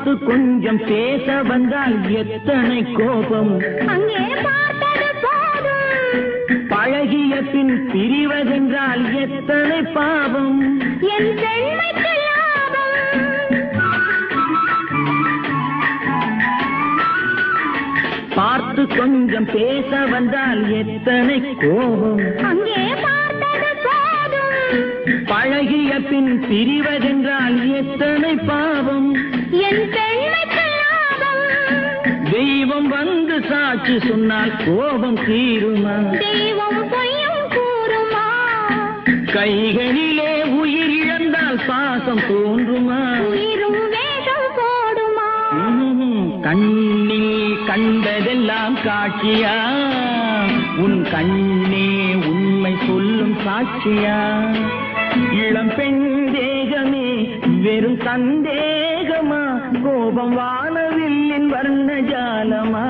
பார்த்து கொஞ்சம் பேச வந்தால் எத்தனை கோபம். அங்கே பார்த்தது போதும். பழகிய பின் பிரிவதென்றால் எத்தனை பாவம். என் பெண்மைக்கு லாபம். பார்த்து கொஞ்சம் பேச வந்தால் எத்தனை கோபம். அங்கே பார்த்தது போதும். பழகிய பின் பிரிவதென்றால் எத்தனை பாவம். என் பெண்மைக்கு லாபம். தெய்வம் வந்து சாட்சி சொன்னால் கோபம் தீருமா. தெய்வம் பொய்யும் கூறுமா. கைகளிலே உயிர் இழந்தால் பாசம் தோன்றுமா. உயிரும் வேகம் போடுமா. கண்ணில் கண்டதெல்லாம் காட்சியா, உன் கண்ணே உண்மை சொல்லும் சாட்சியா. இளம் பெண் தேகமே வெறும் சந்தேகமா, கோபம் வானவில்லின் வர்ண ஜாலமா.